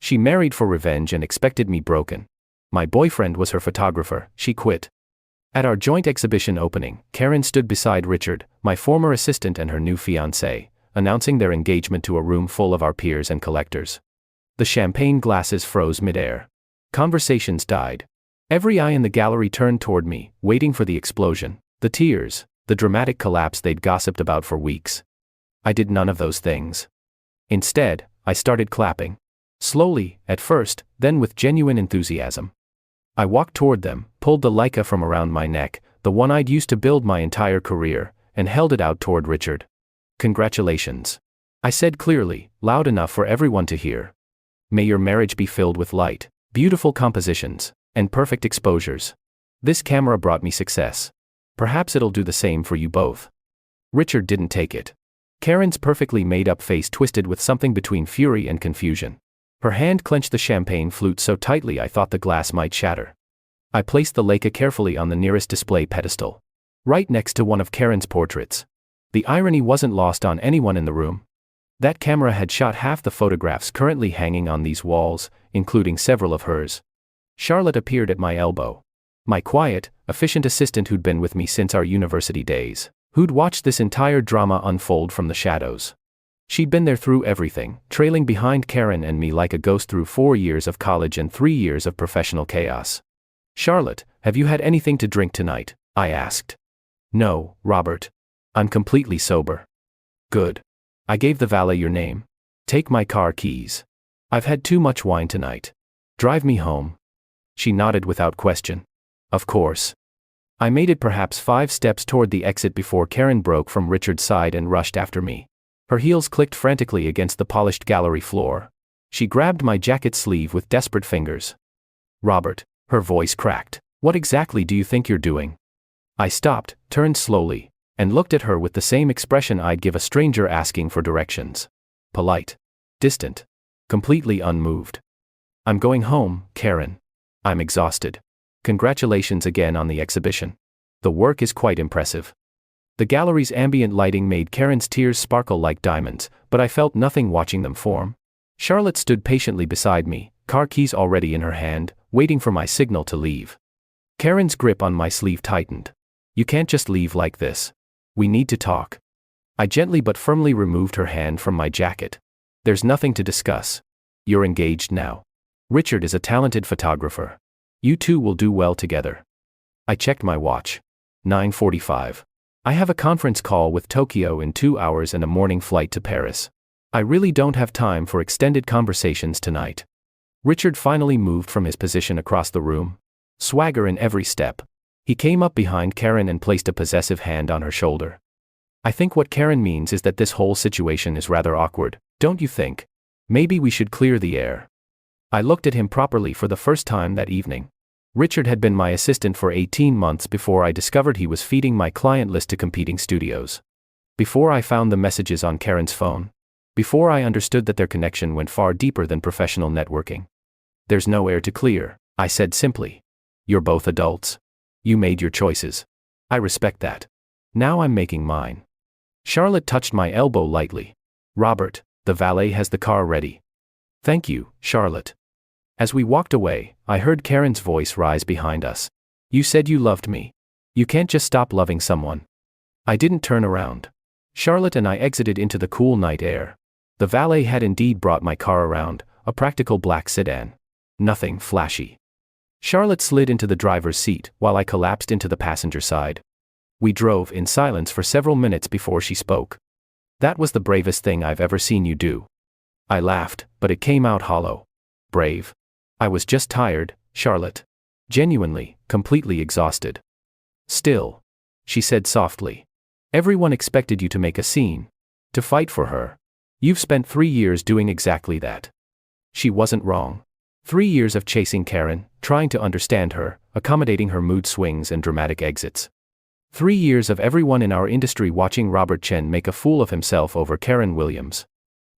She married for revenge and expected me broken. My boyfriend was her photographer, she quit. At our joint exhibition opening, Karen stood beside Richard, my former assistant, and her new fiancé, announcing their engagement to a room full of our peers and collectors. The champagne glasses froze midair. Conversations died. Every eye in the gallery turned toward me, waiting for the explosion, the tears, the dramatic collapse they'd gossiped about for weeks. I did none of those things. Instead, I started clapping. Slowly, at first, then with genuine enthusiasm. I walked toward them, pulled the Leica from around my neck, the one I'd used to build my entire career, and held it out toward Richard. "Congratulations," I said clearly, loud enough for everyone to hear. "May your marriage be filled with light, beautiful compositions, and perfect exposures. This camera brought me success. Perhaps it'll do the same for you both." Richard didn't take it. Karen's perfectly made-up face twisted with something between fury and confusion. Her hand clenched the champagne flute so tightly I thought the glass might shatter. I placed the Leica carefully on the nearest display pedestal, right next to one of Karen's portraits. The irony wasn't lost on anyone in the room. That camera had shot half the photographs currently hanging on these walls, including several of hers. Charlotte appeared at my elbow. My quiet, efficient assistant who'd been with me since our university days, who'd watched this entire drama unfold from the shadows. She'd been there through everything, trailing behind Karen and me like a ghost through 4 years of college and 3 years of professional chaos. "Charlotte, have you had anything to drink tonight?" I asked. "No, Robert. I'm completely sober." "Good. I gave the valet your name. Take my car keys. I've had too much wine tonight. Drive me home." She nodded without question. "Of course." I made it perhaps 5 steps toward the exit before Karen broke from Richard's side and rushed after me. Her heels clicked frantically against the polished gallery floor. She grabbed my jacket sleeve with desperate fingers. "Robert," her voice cracked, "what exactly do you think you're doing?" I stopped, turned slowly, and looked at her with the same expression I'd give a stranger asking for directions. Polite. Distant. Completely unmoved. "I'm going home, Karen. I'm exhausted. Congratulations again on the exhibition. The work is quite impressive." The gallery's ambient lighting made Karen's tears sparkle like diamonds, but I felt nothing watching them form. Charlotte stood patiently beside me, car keys already in her hand, waiting for my signal to leave. Karen's grip on my sleeve tightened. "You can't just leave like this. We need to talk." I gently but firmly removed her hand from my jacket. "There's nothing to discuss. You're engaged now. Richard is a talented photographer. You two will do well together." I checked my watch. 9:45. I have a conference call with Tokyo in 2 hours and a morning flight to Paris. I really don't have time for extended conversations tonight. Richard finally moved from his position across the room. Swagger in every step. He came up behind Karen and placed a possessive hand on her shoulder. "I think what Karen means is that this whole situation is rather awkward, don't you think? Maybe we should clear the air." I looked at him properly for the first time that evening. Richard had been my assistant for 18 months before I discovered he was feeding my client list to competing studios. Before I found the messages on Karen's phone. Before I understood that their connection went far deeper than professional networking. "There's no air to clear," I said simply. "You're both adults. You made your choices. I respect that. Now I'm making mine." Charlotte touched my elbow lightly. "Robert, the valet has the car ready." "Thank you, Charlotte." As we walked away, I heard Karen's voice rise behind us. "You said you loved me. You can't just stop loving someone." I didn't turn around. Charlotte and I exited into the cool night air. The valet had indeed brought my car around, a practical black sedan. Nothing flashy. Charlotte slid into the driver's seat while I collapsed into the passenger side. We drove in silence for several minutes before she spoke. "That was the bravest thing I've ever seen you do." I laughed, but it came out hollow. "Brave? I was just tired, Charlotte. Genuinely, completely exhausted." "Still," she said softly. "Everyone expected you to make a scene. To fight for her. You've spent 3 years doing exactly that." She wasn't wrong. 3 years of chasing Karen, trying to understand her, accommodating her mood swings and dramatic exits. 3 years of everyone in our industry watching Robert Chen make a fool of himself over Karen Williams.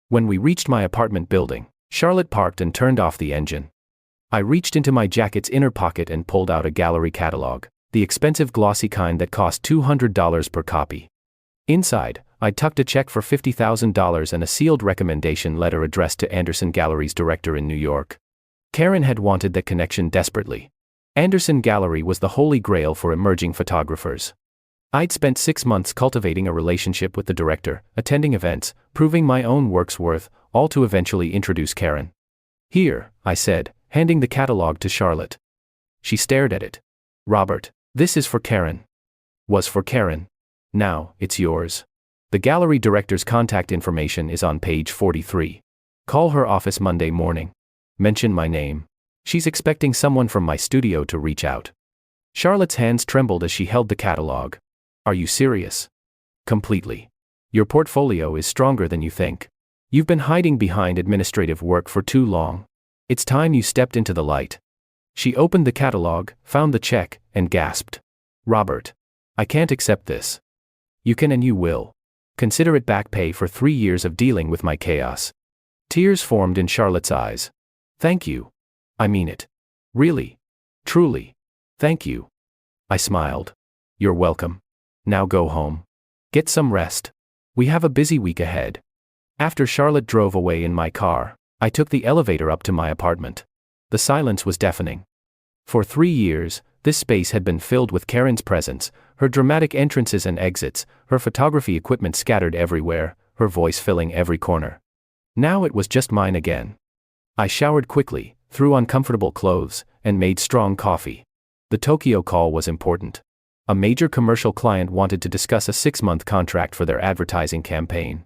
When we reached my apartment building, Charlotte parked and turned off the engine. I reached into my jacket's inner pocket and pulled out a gallery catalog, the expensive glossy kind that cost $200 per copy. Inside, I'd tucked a check for $50,000 and a sealed recommendation letter addressed to Anderson Gallery's director in New York. Karen had wanted that connection desperately. Anderson Gallery was the holy grail for emerging photographers. I'd spent 6 months cultivating a relationship with the director, attending events, proving my own work's worth, all to eventually introduce Karen. "Here," I said, handing the catalog to Charlotte. She stared at it. "Robert, this is for Karen." "Was for Karen. Now, it's yours. The gallery director's contact information is on page 43. Call her office Monday morning. Mention my name. She's expecting someone from my studio to reach out." Charlotte's hands trembled as she held the catalog. "Are you serious?" "Completely. Your portfolio is stronger than you think. You've been hiding behind administrative work for too long. It's time you stepped into the light." She opened the catalog, found the check, and gasped. "Robert, I can't accept this." "You can and you will. Consider it back pay for 3 years of dealing with my chaos." Tears formed in Charlotte's eyes. "Thank you. I mean it. Really. Truly. Thank you." I smiled. "You're welcome. Now go home. Get some rest. We have a busy week ahead." After Charlotte drove away in my car, I took the elevator up to my apartment. The silence was deafening. For 3 years, this space had been filled with Karen's presence, her dramatic entrances and exits, her photography equipment scattered everywhere, her voice filling every corner. Now it was just mine again. I showered quickly, threw on comfortable clothes, and made strong coffee. The Tokyo call was important. A major commercial client wanted to discuss a 6-month contract for their advertising campaign.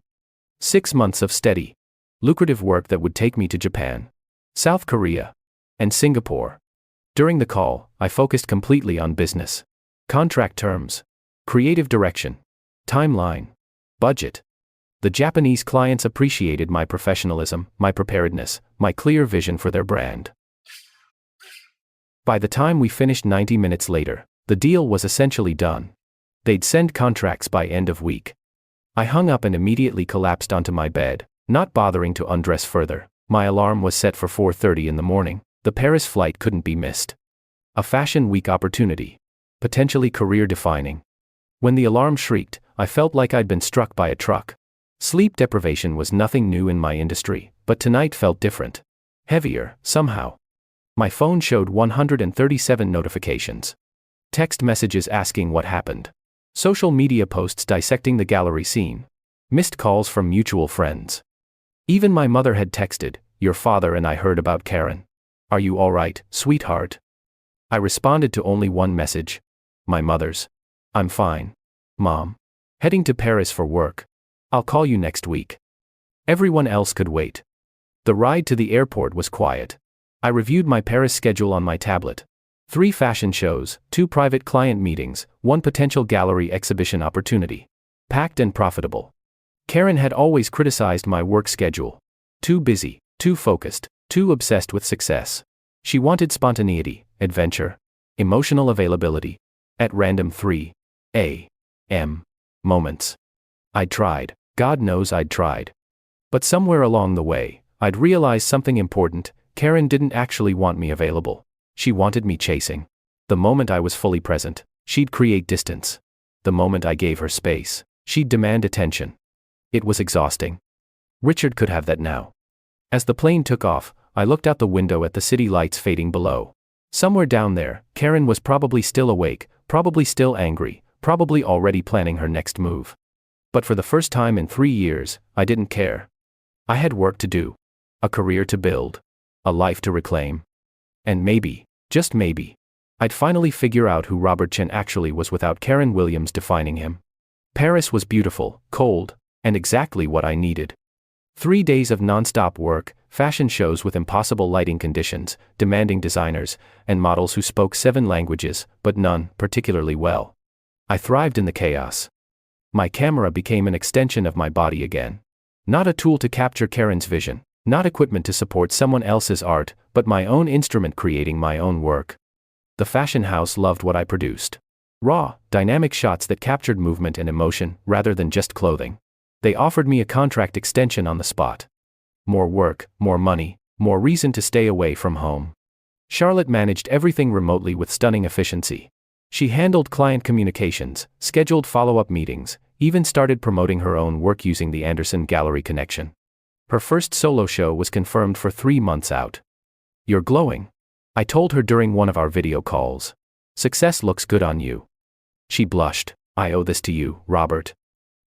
6 months of steady, lucrative work that would take me to Japan, South Korea, and Singapore. During the call, I focused completely on business. Contract terms, creative direction, timeline, budget. The Japanese clients appreciated my professionalism, my preparedness, my clear vision for their brand. By the time we finished 90 minutes later, the deal was essentially done. They'd send contracts by end of week. I hung up and immediately collapsed onto my bed, not bothering to undress further. My alarm was set for 4:30 in the morning. The Paris flight couldn't be missed. A fashion week opportunity. Potentially career-defining. When the alarm shrieked, I felt like I'd been struck by a truck. Sleep deprivation was nothing new in my industry, but tonight felt different. Heavier, somehow. My phone showed 137 notifications. Text messages asking what happened. Social media posts dissecting the gallery scene. Missed calls from mutual friends. Even my mother had texted, "Your father and I heard about Karen. Are you all right, sweetheart?" I responded to only one message. My mother's. "I'm fine. Mom. Heading to Paris for work. I'll call you next week." Everyone else could wait. The ride to the airport was quiet. I reviewed my Paris schedule on my tablet. 3 fashion shows, 2 private client meetings, 1 potential gallery exhibition opportunity. Packed and profitable. Karen had always criticized my work schedule. Too busy, too focused, too obsessed with success. She wanted spontaneity, adventure, emotional availability. At random 3 a.m. moments. I'd tried, God knows I'd tried. But somewhere along the way, I'd realized something important. Karen didn't actually want me available. She wanted me chasing. The moment I was fully present, she'd create distance. The moment I gave her space, she'd demand attention. It was exhausting. Richard could have that now. As the plane took off, I looked out the window at the city lights fading below. Somewhere down there, Karen was probably still awake, probably still angry, probably already planning her next move. But for the first time in 3 years, I didn't care. I had work to do. A career to build. A life to reclaim. And maybe, just maybe, I'd finally figure out who Robert Chen actually was without Karen Williams defining him. Paris was beautiful, cold, and exactly what I needed. 3 days of non-stop work, fashion shows with impossible lighting conditions, demanding designers, and models who spoke 7 languages, but none particularly well. I thrived in the chaos. My camera became an extension of my body again. Not a tool to capture Karen's vision. Not equipment to support someone else's art, but my own instrument creating my own work. The fashion house loved what I produced. Raw, dynamic shots that captured movement and emotion, rather than just clothing. They offered me a contract extension on the spot. More work, more money, more reason to stay away from home. Charlotte managed everything remotely with stunning efficiency. She handled client communications, scheduled follow-up meetings, even started promoting her own work using the Anderson Gallery connection. Her first solo show was confirmed for 3 months out. "You're glowing," I told her during one of our video calls. "Success looks good on you." She blushed. "I owe this to you, Robert."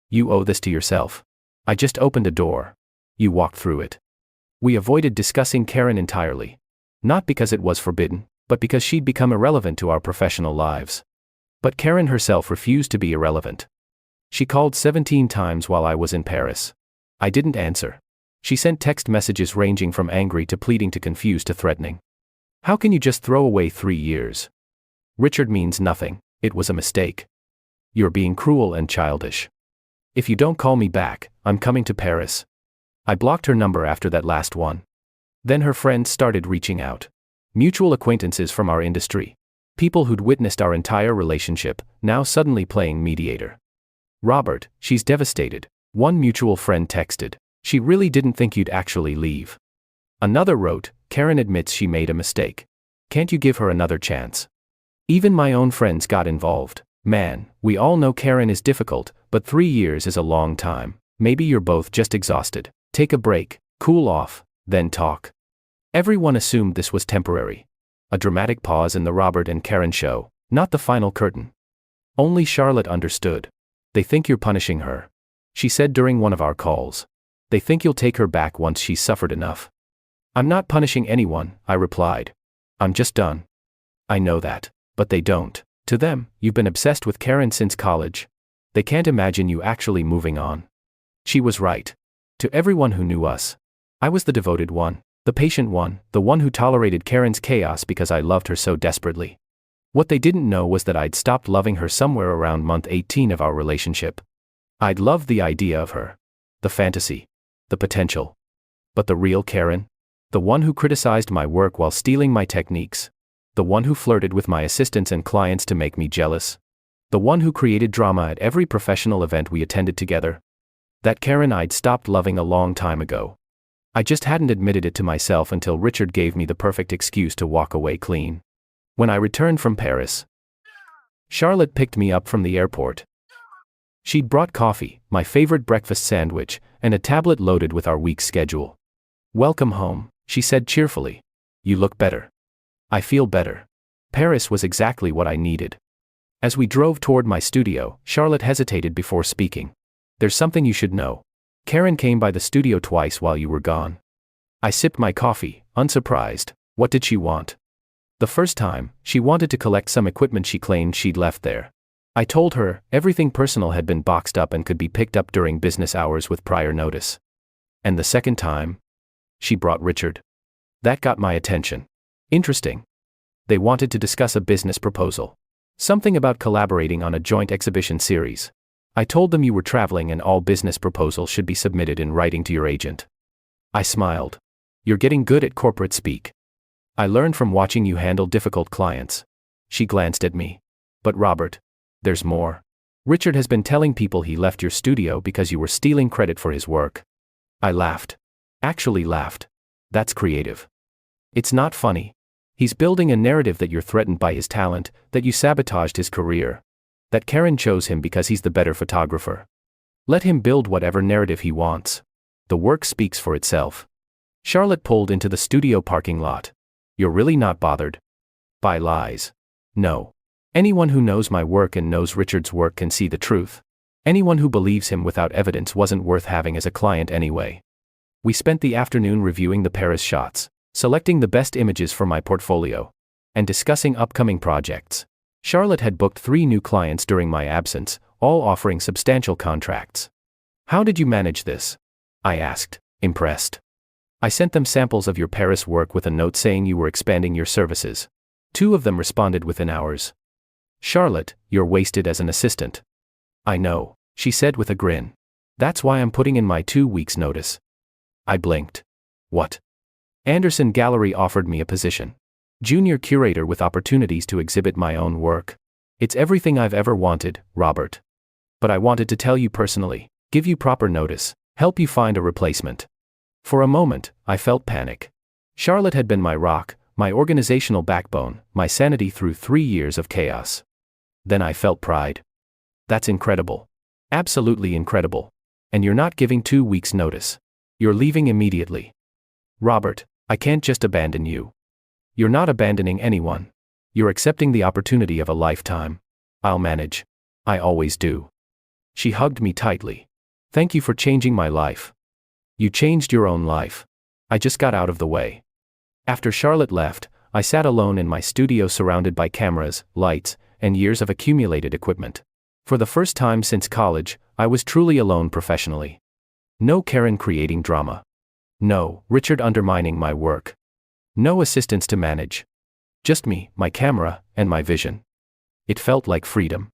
"You owe this to yourself. I just opened a door. You walked through it." We avoided discussing Karen entirely. Not because it was forbidden, but because she'd become irrelevant to our professional lives. But Karen herself refused to be irrelevant. She called 17 times while I was in Paris. I didn't answer. She sent text messages ranging from angry to pleading to confused to threatening. "How can you just throw away 3 years? Richard means nothing. It was a mistake. You're being cruel and childish. If you don't call me back, I'm coming to Paris." I blocked her number after that last one. Then her friends started reaching out. Mutual acquaintances from our industry. People who'd witnessed our entire relationship, now suddenly playing mediator. "Robert, she's devastated," one mutual friend texted. "She really didn't think you'd actually leave." Another wrote, "Karen admits she made a mistake. Can't you give her another chance?" Even my own friends got involved. "Man, we all know Karen is difficult, but 3 years is a long time. Maybe you're both just exhausted. Take a break, cool off, then talk." Everyone assumed this was temporary. A dramatic pause in the Robert and Karen show, not the final curtain. Only Charlotte understood. "They think you're punishing her," she said during one of our calls. "They think you'll take her back once she's suffered enough." "I'm not punishing anyone," I replied. "I'm just done." "I know that, but they don't. To them, you've been obsessed with Karen since college. They can't imagine you actually moving on." She was right. To everyone who knew us, I was the devoted one, the patient one, the one who tolerated Karen's chaos because I loved her so desperately. What they didn't know was that I'd stopped loving her somewhere around month 18 of our relationship. I'd loved the idea of her. The fantasy. The potential. But the real Karen? The one who criticized my work while stealing my techniques? The one who flirted with my assistants and clients to make me jealous? The one who created drama at every professional event we attended together? That Karen I'd stopped loving a long time ago. I just hadn't admitted it to myself until Richard gave me the perfect excuse to walk away clean. When I returned from Paris, Charlotte picked me up from the airport. She'd brought coffee, my favorite breakfast sandwich, and a tablet loaded with our week's schedule. "Welcome home," she said cheerfully. "You look better." "I feel better." Paris was exactly what I needed. As we drove toward my studio, Charlotte hesitated before speaking. "There's something you should know. Karen came by the studio twice while you were gone." I sipped my coffee, unsurprised. What did she want? The first time, she wanted to collect some equipment she claimed she'd left there. I told her, everything personal had been boxed up and could be picked up during business hours with prior notice. And the second time? She brought Richard. That got my attention. Interesting. They wanted to discuss a business proposal. Something about collaborating on a joint exhibition series. I told them you were traveling and all business proposals should be submitted in writing to your agent. I smiled. "You're getting good at corporate speak. I learned from watching you handle difficult clients." She glanced at me. "But Robert, there's more. Richard has been telling people he left your studio because you were stealing credit for his work." I laughed. Actually laughed. "That's creative. It's not funny. He's building a narrative that you're threatened by his talent, that you sabotaged his career, that Karen chose him because he's the better photographer. Let him build whatever narrative he wants. The work speaks for itself." Charlotte pulled into the studio parking lot. "You're really not bothered by lies?" "No. Anyone who knows my work and knows Richard's work can see the truth. Anyone who believes him without evidence wasn't worth having as a client anyway." We spent the afternoon reviewing the Paris shots, selecting the best images for my portfolio, and discussing upcoming projects. Charlotte had booked 3 new clients during my absence, all offering substantial contracts. "How did you manage this?" I asked, impressed. "I sent them samples of your Paris work with a note saying you were expanding your services. 2 of them responded within hours." "Charlotte, you're wasted as an assistant." "I know," she said with a grin. "That's why I'm putting in my 2 weeks' notice." I blinked. "What?" "Anderson Gallery offered me a position. Junior curator with opportunities to exhibit my own work. It's everything I've ever wanted, Robert. But I wanted to tell you personally, give you proper notice, help you find a replacement." For a moment, I felt panic. Charlotte had been my rock, my organizational backbone, my sanity through 3 years of chaos. Then I felt pride. "That's incredible. Absolutely incredible. And you're not giving 2 weeks' notice. You're leaving immediately. Robert, I can't just abandon you. You're not abandoning anyone. You're accepting the opportunity of a lifetime. I'll manage. I always do. She hugged me tightly. Thank you for changing my life. You changed your own life. I just got out of the way. After Charlotte left, I sat alone in my studio surrounded by cameras, lights, and years of accumulated equipment. For the first time since college, I was truly alone professionally. No Karen creating drama. No Richard undermining my work. No assistants to manage. Just me, my camera, and my vision. It felt like freedom.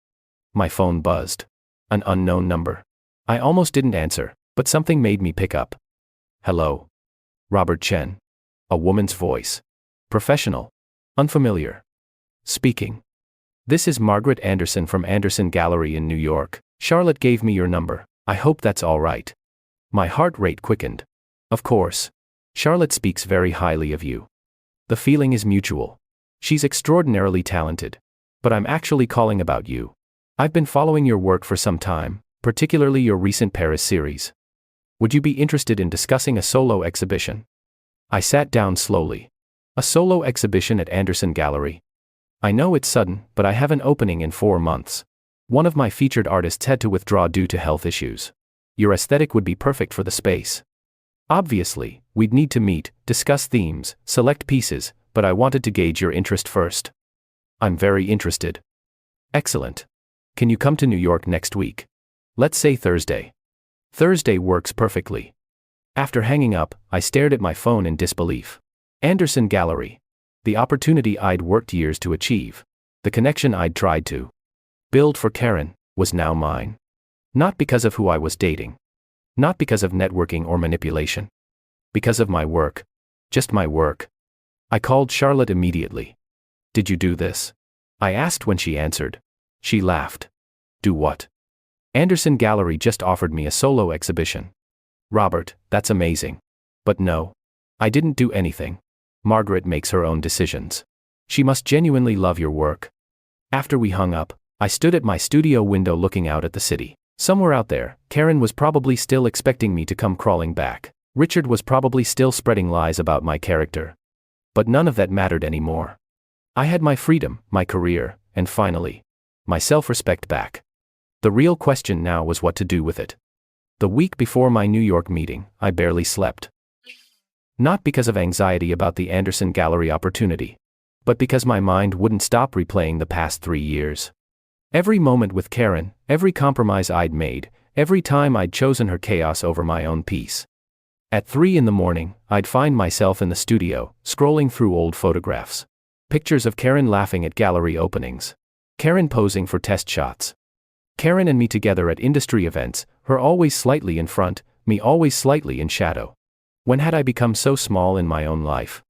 My phone buzzed. An unknown number. I almost didn't answer, but something made me pick up. Hello. Robert Chen. A woman's voice. Professional. Unfamiliar. Speaking. This is Margaret Anderson from Anderson Gallery in New York. Charlotte gave me your number. I hope that's all right. My heart rate quickened. Of course. Charlotte speaks very highly of you. The feeling is mutual. She's extraordinarily talented. But I'm actually calling about you. I've been following your work for some time, particularly your recent Paris series. Would you be interested in discussing a solo exhibition? I sat down slowly. A solo exhibition at Anderson Gallery. I know it's sudden, but I have an opening in 4 months. One of my featured artists had to withdraw due to health issues. Your aesthetic would be perfect for the space. Obviously, we'd need to meet, discuss themes, select pieces, but I wanted to gauge your interest first. I'm very interested. Excellent. Can you come to New York next week? Let's say Thursday. Thursday works perfectly. After hanging up, I stared at my phone in disbelief. Anderson Gallery. The opportunity I'd worked years to achieve. The connection I'd tried to build for Karen was now mine. Not because of who I was dating. Not because of networking or manipulation. Because of my work. Just my work. I called Charlotte immediately. Did you do this? I asked when she answered. She laughed. Do what? Anderson Gallery just offered me a solo exhibition. Robert, that's amazing. But no. I didn't do anything. Margaret makes her own decisions. She must genuinely love your work. After we hung up, I stood at my studio window looking out at the city. Somewhere out there, Karen was probably still expecting me to come crawling back. Richard was probably still spreading lies about my character. But none of that mattered anymore. I had my freedom, my career, and finally, my self-respect back. The real question now was what to do with it. The week before my New York meeting, I barely slept. Not because of anxiety about the Anderson Gallery opportunity, but because my mind wouldn't stop replaying the past 3 years. Every moment with Karen, every compromise I'd made, every time I'd chosen her chaos over my own peace. At 3 in the morning, I'd find myself in the studio, scrolling through old photographs. Pictures of Karen laughing at gallery openings. Karen posing for test shots. Karen and me together at industry events, her always slightly in front, me always slightly in shadow. When had I become so small in my own life?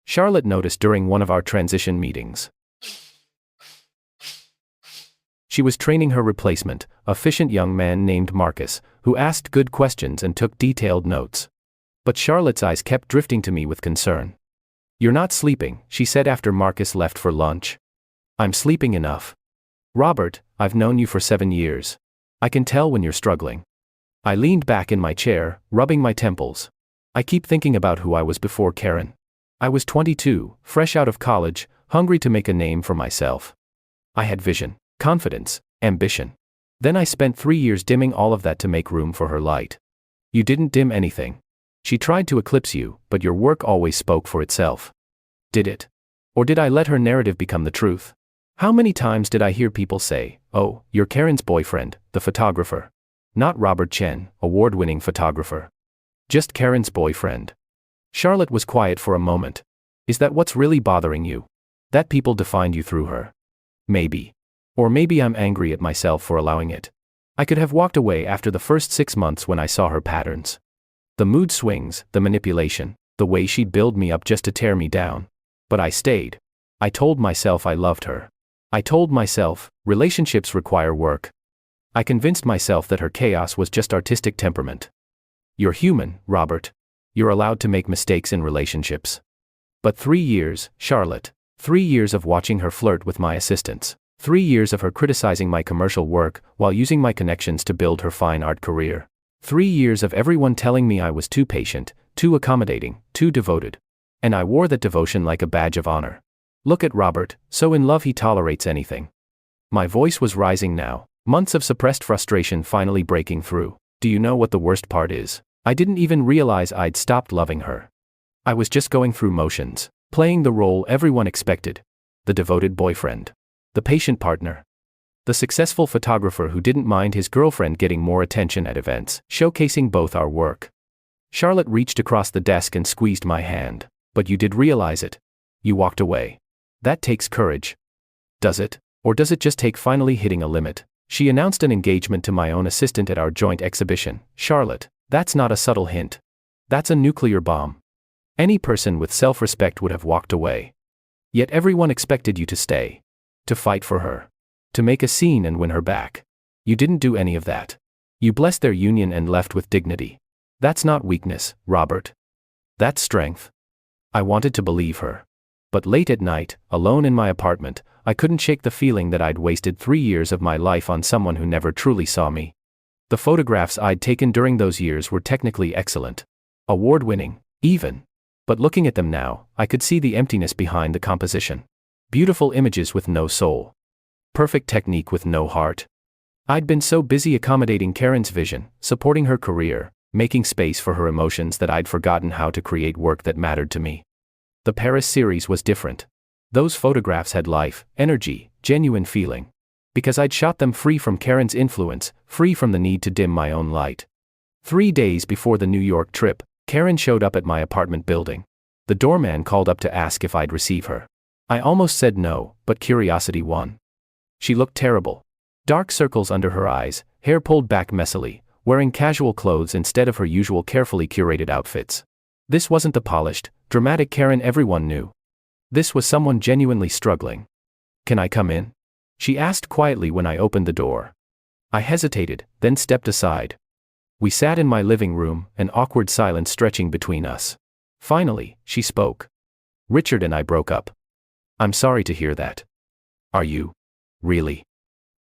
Charlotte noticed during one of our transition meetings. She was training her replacement, a efficient young man named Marcus, who asked good questions and took detailed notes. But Charlotte's eyes kept drifting to me with concern. You're not sleeping, she said after Marcus left for lunch. I'm sleeping enough. Robert, I've known you for 7 years. I can tell when you're struggling. I leaned back in my chair, rubbing my temples. I keep thinking about who I was before Karen. I was 22, fresh out of college, hungry to make a name for myself. I had vision, confidence, ambition. Then I spent 3 years dimming all of that to make room for her light. You didn't dim anything. She tried to eclipse you, but your work always spoke for itself. Did it? Or did I let her narrative become the truth? How many times did I hear people say, "Oh, you're Karen's boyfriend, the photographer." Not Robert Chen, award-winning photographer. Just Karen's boyfriend. Charlotte was quiet for a moment. Is that what's really bothering you? That people defined you through her? Maybe. Or maybe I'm angry at myself for allowing it. I could have walked away after the first 6 months when I saw her patterns. The mood swings, the manipulation, the way she'd build me up just to tear me down. But I stayed. I told myself I loved her. I told myself, relationships require work. I convinced myself that her chaos was just artistic temperament. You're human, Robert. You're allowed to make mistakes in relationships. But 3 years, Charlotte. 3 years of watching her flirt with my assistants. 3 years of her criticizing my commercial work while using my connections to build her fine art career. 3 years of everyone telling me I was too patient, too accommodating, too devoted. And I wore that devotion like a badge of honor. Look at Robert, so in love he tolerates anything. My voice was rising now, months of suppressed frustration finally breaking through. Do you know what the worst part is? I didn't even realize I'd stopped loving her. I was just going through motions, playing the role everyone expected. The devoted boyfriend. The patient partner. The successful photographer who didn't mind his girlfriend getting more attention at events, showcasing both our work. Charlotte reached across the desk and squeezed my hand. But you did realize it. You walked away. That takes courage. Does it? Or does it just take finally hitting a limit? She announced an engagement to my own assistant at our joint exhibition. Charlotte, that's not a subtle hint. That's a nuclear bomb. Any person with self-respect would have walked away. Yet everyone expected you to stay. To fight for her. To make a scene and win her back. You didn't do any of that. You blessed their union and left with dignity. That's not weakness, Robert. That's strength. I wanted to believe her. But late at night, alone in my apartment, I couldn't shake the feeling that I'd wasted 3 years of my life on someone who never truly saw me. The photographs I'd taken during those years were technically excellent. Award-winning, even. But looking at them now, I could see the emptiness behind the composition. Beautiful images with no soul. Perfect technique with no heart. I'd been so busy accommodating Karen's vision, supporting her career, making space for her emotions that I'd forgotten how to create work that mattered to me. The Paris series was different. Those photographs had life, energy, genuine feeling. Because I'd shot them free from Karen's influence, free from the need to dim my own light. 3 days before the New York trip, Karen showed up at my apartment building. The doorman called up to ask if I'd receive her. I almost said no, but curiosity won. She looked terrible. Dark circles under her eyes, hair pulled back messily, wearing casual clothes instead of her usual carefully curated outfits. This wasn't the polished, dramatic Karen everyone knew. This was someone genuinely struggling. Can I come in? She asked quietly when I opened the door. I hesitated, then stepped aside. We sat in my living room, an awkward silence stretching between us. Finally, she spoke. Richard and I broke up. I'm sorry to hear that. Are you? Really?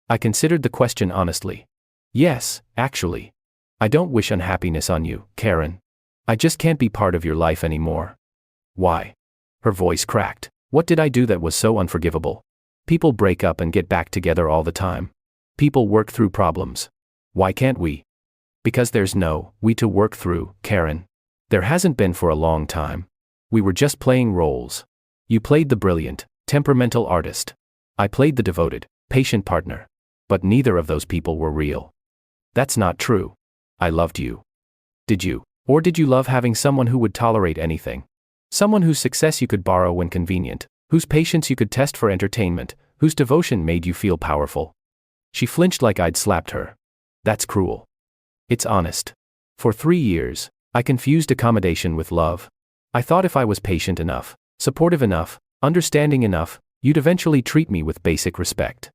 I considered the question honestly. Yes, actually. I don't wish unhappiness on you, Karen. I just can't be part of your life anymore. Why? Her voice cracked. What did I do that was so unforgivable? People break up and get back together all the time. People work through problems. Why can't we? Because there's no we to work through, Karen. There hasn't been for a long time. We were just playing roles. You played the brilliant, temperamental artist. I played the devoted, patient partner. But neither of those people were real. That's not true. I loved you. Did you? Or did you love having someone who would tolerate anything? Someone whose success you could borrow when convenient, whose patience you could test for entertainment, whose devotion made you feel powerful. She flinched like I'd slapped her. That's cruel. It's honest. For 3 years, I confused accommodation with love. I thought if I was patient enough, supportive enough, understanding enough, you'd eventually treat me with basic respect.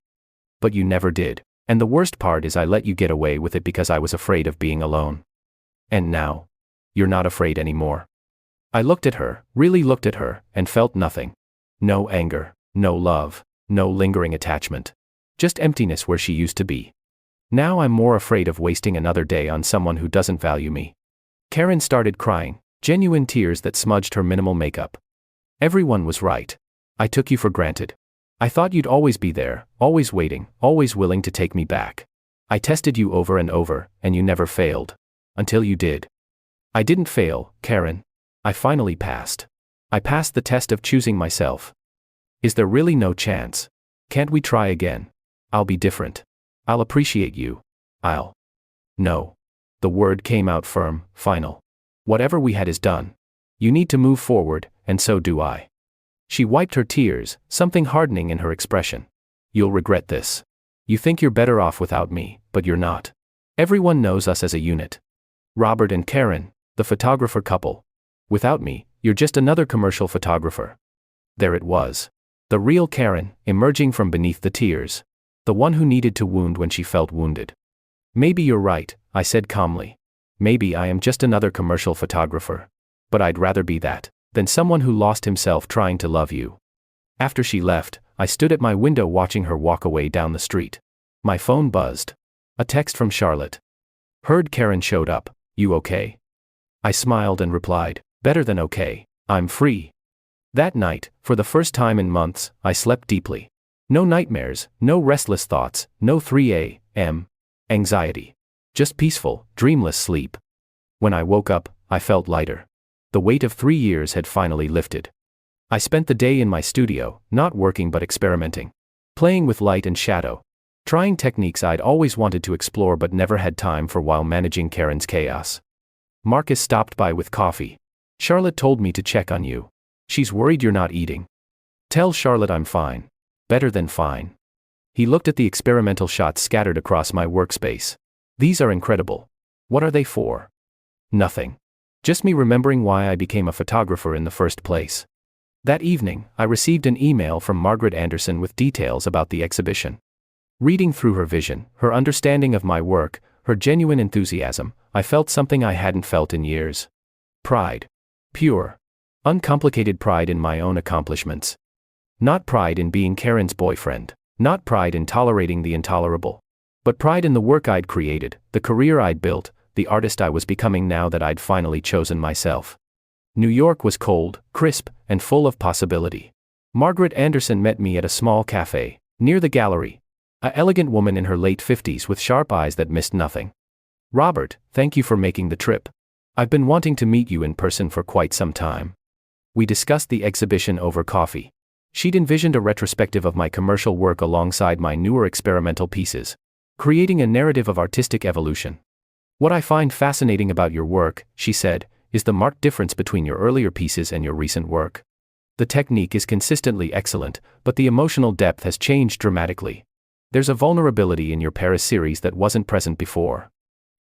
But you never did, and the worst part is I let you get away with it because I was afraid of being alone. And now? You're not afraid anymore. I looked at her, really looked at her, and felt nothing. No anger, no love, no lingering attachment. Just emptiness where she used to be. Now I'm more afraid of wasting another day on someone who doesn't value me. Karen started crying, genuine tears that smudged her minimal makeup. Everyone was right. I took you for granted. I thought you'd always be there, always waiting, always willing to take me back. I tested you over and over, and you never failed. Until you did. I didn't fail, Karen. I finally passed. I passed the test of choosing myself. Is there really no chance? Can't we try again? I'll be different. I'll appreciate you. No. The word came out firm, final. Whatever we had is done. You need to move forward, and so do I. She wiped her tears, something hardening in her expression. You'll regret this. You think you're better off without me, but you're not. Everyone knows us as a unit. Robert and Karen, the photographer couple. Without me, you're just another commercial photographer. There it was. The real Karen, emerging from beneath the tears. The one who needed to wound when she felt wounded. Maybe you're right, I said calmly. Maybe I am just another commercial photographer. But I'd rather be that than someone who lost himself trying to love you. After she left, I stood at my window watching her walk away down the street. My phone buzzed. A text from Charlotte. Heard Karen showed up. You okay? I smiled and replied, better than okay. I'm free. That night, for the first time in months, I slept deeply. No nightmares, no restless thoughts, no 3 a.m. anxiety. Just peaceful, dreamless sleep. When I woke up, I felt lighter. The weight of 3 years had finally lifted. I spent the day in my studio, not working but experimenting. Playing with light and shadow. Trying techniques I'd always wanted to explore but never had time for while managing Karen's chaos. Marcus stopped by with coffee. Charlotte told me to check on you. She's worried you're not eating. Tell Charlotte I'm fine. Better than fine. He looked at the experimental shots scattered across my workspace. These are incredible. What are they for? Nothing. Just me remembering why I became a photographer in the first place. That evening, I received an email from Margaret Anderson with details about the exhibition. Reading through her vision, her understanding of my work, her genuine enthusiasm, I felt something I hadn't felt in years. Pride. Pure, uncomplicated pride in my own accomplishments. Not pride in being Karen's boyfriend, not pride in tolerating the intolerable, but pride in the work I'd created, the career I'd built, the artist I was becoming now that I'd finally chosen myself. New York was cold, crisp, and full of possibility. Margaret Anderson met me at a small cafe, near the gallery. An elegant woman in her late 50s with sharp eyes that missed nothing. Robert, thank you for making the trip. I've been wanting to meet you in person for quite some time. We discussed the exhibition over coffee. She'd envisioned a retrospective of my commercial work alongside my newer experimental pieces, creating a narrative of artistic evolution. What I find fascinating about your work, she said, is the marked difference between your earlier pieces and your recent work. The technique is consistently excellent, but the emotional depth has changed dramatically. There's a vulnerability in your Paris series that wasn't present before.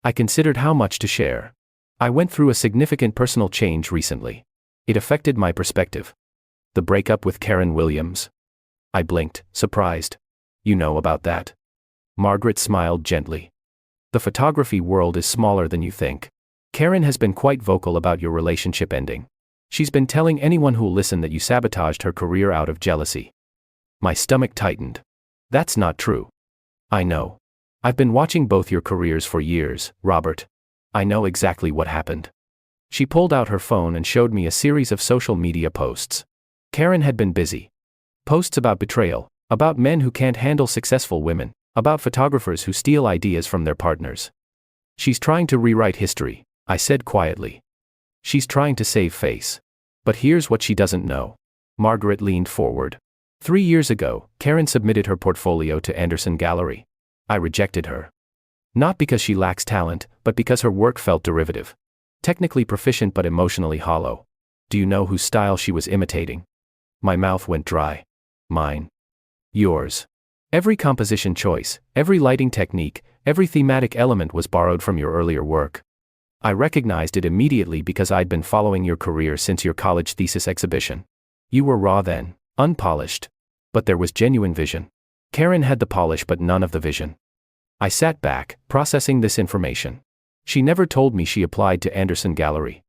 I considered how much to share. I went through a significant personal change recently. It affected my perspective. The breakup with Karen Williams. I blinked, surprised. You know about that? Margaret smiled gently. The photography world is smaller than you think. Karen has been quite vocal about your relationship ending. She's been telling anyone who'll listen that you sabotaged her career out of jealousy. My stomach tightened. That's not true. I know. I've been watching both your careers for years, Robert. I know exactly what happened. She pulled out her phone and showed me a series of social media posts. Karen had been busy. Posts about betrayal, about men who can't handle successful women, about photographers who steal ideas from their partners. She's trying to rewrite history, I said quietly. She's trying to save face. But here's what she doesn't know. Margaret leaned forward. 3 years ago, Karen submitted her portfolio to Anderson Gallery. I rejected her. Not because she lacks talent, but because her work felt derivative. Technically proficient but emotionally hollow. Do you know whose style she was imitating? My mouth went dry. Mine. Yours. Every composition choice, every lighting technique, every thematic element was borrowed from your earlier work. I recognized it immediately because I'd been following your career since your college thesis exhibition. You were raw then, unpolished. But there was genuine vision. Karen had the polish but none of the vision. I sat back, processing this information. She never told me she applied to Anderson Gallery.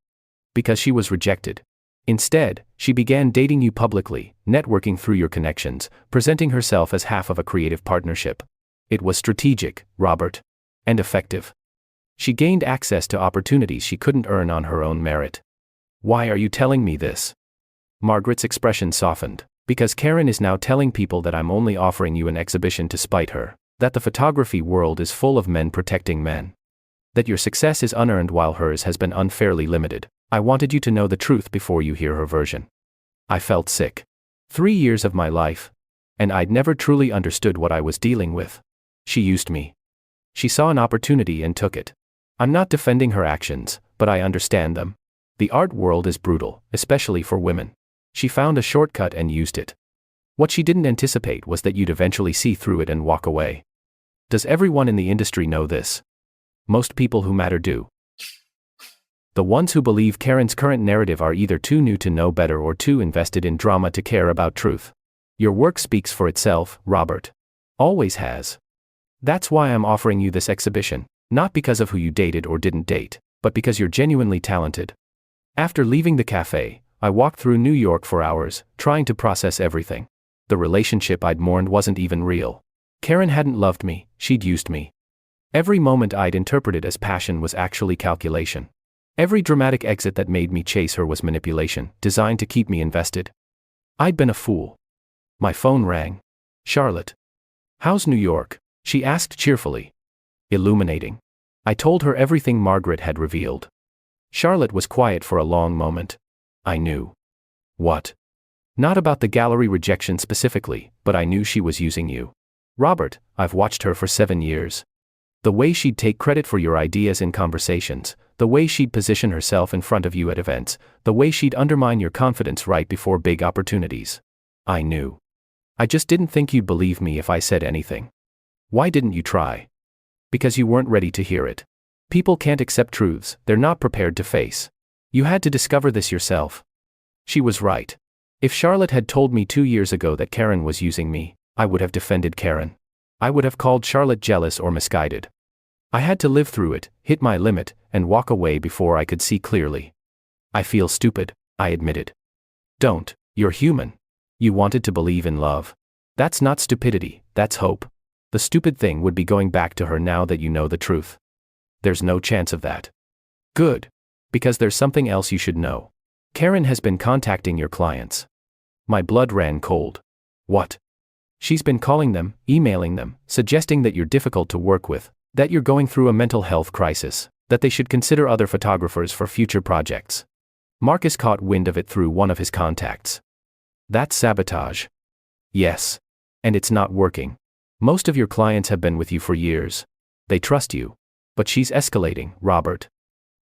Because she was rejected. Instead, she began dating you publicly, networking through your connections, presenting herself as half of a creative partnership. It was strategic, Robert. And effective. She gained access to opportunities she couldn't earn on her own merit. Why are you telling me this? Margaret's expression softened. Because Karen is now telling people that I'm only offering you an exhibition to spite her, that the photography world is full of men protecting men. That your success is unearned while hers has been unfairly limited. I wanted you to know the truth before you hear her version. I felt sick. 3 years of my life. And I'd never truly understood what I was dealing with. She used me. She saw an opportunity and took it. I'm not defending her actions, but I understand them. The art world is brutal, especially for women. She found a shortcut and used it. What she didn't anticipate was that you'd eventually see through it and walk away. Does everyone in the industry know this? Most people who matter do. The ones who believe Karen's current narrative are either too new to know better or too invested in drama to care about truth. Your work speaks for itself, Robert. Always has. That's why I'm offering you this exhibition, not because of who you dated or didn't date, but because you're genuinely talented. After leaving the cafe, I walked through New York for hours, trying to process everything. The relationship I'd mourned wasn't even real. Karen hadn't loved me, she'd used me. Every moment I'd interpreted as passion was actually calculation. Every dramatic exit that made me chase her was manipulation, designed to keep me invested. I'd been a fool. My phone rang. Charlotte. How's New York? She asked cheerfully. Illuminating. I told her everything Margaret had revealed. Charlotte was quiet for a long moment. I knew. What? Not about the gallery rejection specifically, but I knew she was using you. Robert, I've watched her for 7 years. The way she'd take credit for your ideas in conversations, the way she'd position herself in front of you at events, the way she'd undermine your confidence right before big opportunities. I knew. I just didn't think you'd believe me if I said anything. Why didn't you try? Because you weren't ready to hear it. People can't accept truths they're not prepared to face. You had to discover this yourself. She was right. If Charlotte had told me 2 years ago that Karen was using me, I would have defended Karen. I would have called Charlotte jealous or misguided. I had to live through it, hit my limit, and walk away before I could see clearly. I feel stupid, I admitted. Don't, you're human. You wanted to believe in love. That's not stupidity, that's hope. The stupid thing would be going back to her now that you know the truth. There's no chance of that. Good. Because there's something else you should know. Karen has been contacting your clients. My blood ran cold. What? She's been calling them, emailing them, suggesting that you're difficult to work with, that you're going through a mental health crisis, that they should consider other photographers for future projects. Marcus caught wind of it through one of his contacts. That's sabotage. Yes. And it's not working. Most of your clients have been with you for years. They trust you. But she's escalating, Robert.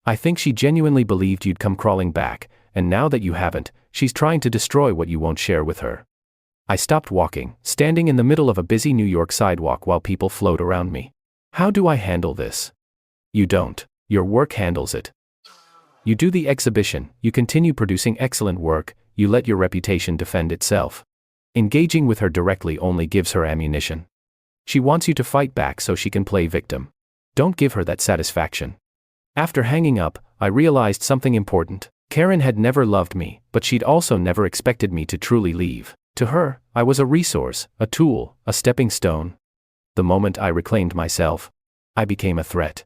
I think she genuinely believed you'd come crawling back, and now that you haven't, she's trying to destroy what you won't share with her. I stopped walking, standing in the middle of a busy New York sidewalk while people flowed around me. How do I handle this? You don't. Your work handles it. You do the exhibition, you continue producing excellent work, you let your reputation defend itself. Engaging with her directly only gives her ammunition. She wants you to fight back so she can play victim. Don't give her that satisfaction. After hanging up, I realized something important. Karen had never loved me, but she'd also never expected me to truly leave. To her, I was a resource, a tool, a stepping stone. The moment I reclaimed myself, I became a threat.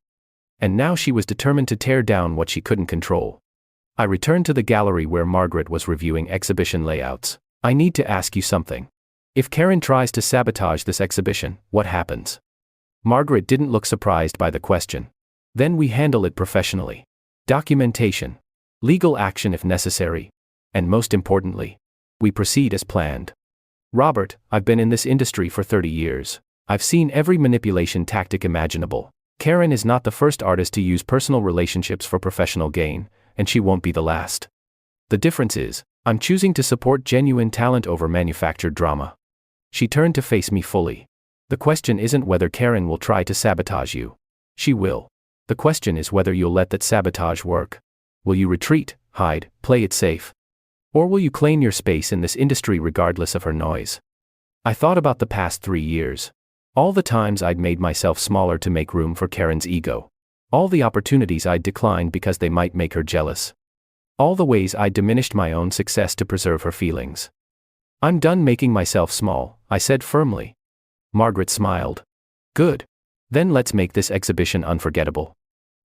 And now she was determined to tear down what she couldn't control. I returned to the gallery where Margaret was reviewing exhibition layouts. I need to ask you something. If Karen tries to sabotage this exhibition, what happens? Margaret didn't look surprised by the question. Then we handle it professionally. Documentation. Legal action if necessary. And most importantly, we proceed as planned. Robert, I've been in this industry for 30 years. I've seen every manipulation tactic imaginable. Karen is not the first artist to use personal relationships for professional gain, and she won't be the last. The difference is, I'm choosing to support genuine talent over manufactured drama. She turned to face me fully. The question isn't whether Karen will try to sabotage you. She will. The question is whether you'll let that sabotage work. Will you retreat, hide, play it safe? Or will you claim your space in this industry regardless of her noise? I thought about the past 3 years. All the times I'd made myself smaller to make room for Karen's ego. All the opportunities I'd declined because they might make her jealous. All the ways I'd diminished my own success to preserve her feelings. I'm done making myself small, I said firmly. Margaret smiled. Good. Then let's make this exhibition unforgettable.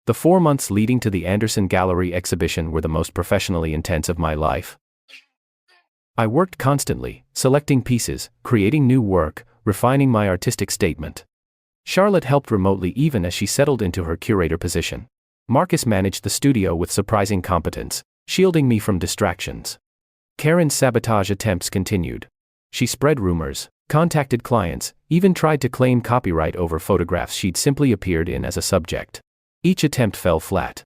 The 4 months leading to the Anderson Gallery exhibition were the most professionally intense of my life. I worked constantly, selecting pieces, creating new work, refining my artistic statement. Charlotte helped remotely even as she settled into her curator position. Marcus managed the studio with surprising competence, shielding me from distractions. Karen's sabotage attempts continued. She spread rumors, contacted clients, even tried to claim copyright over photographs she'd simply appeared in as a subject. Each attempt fell flat.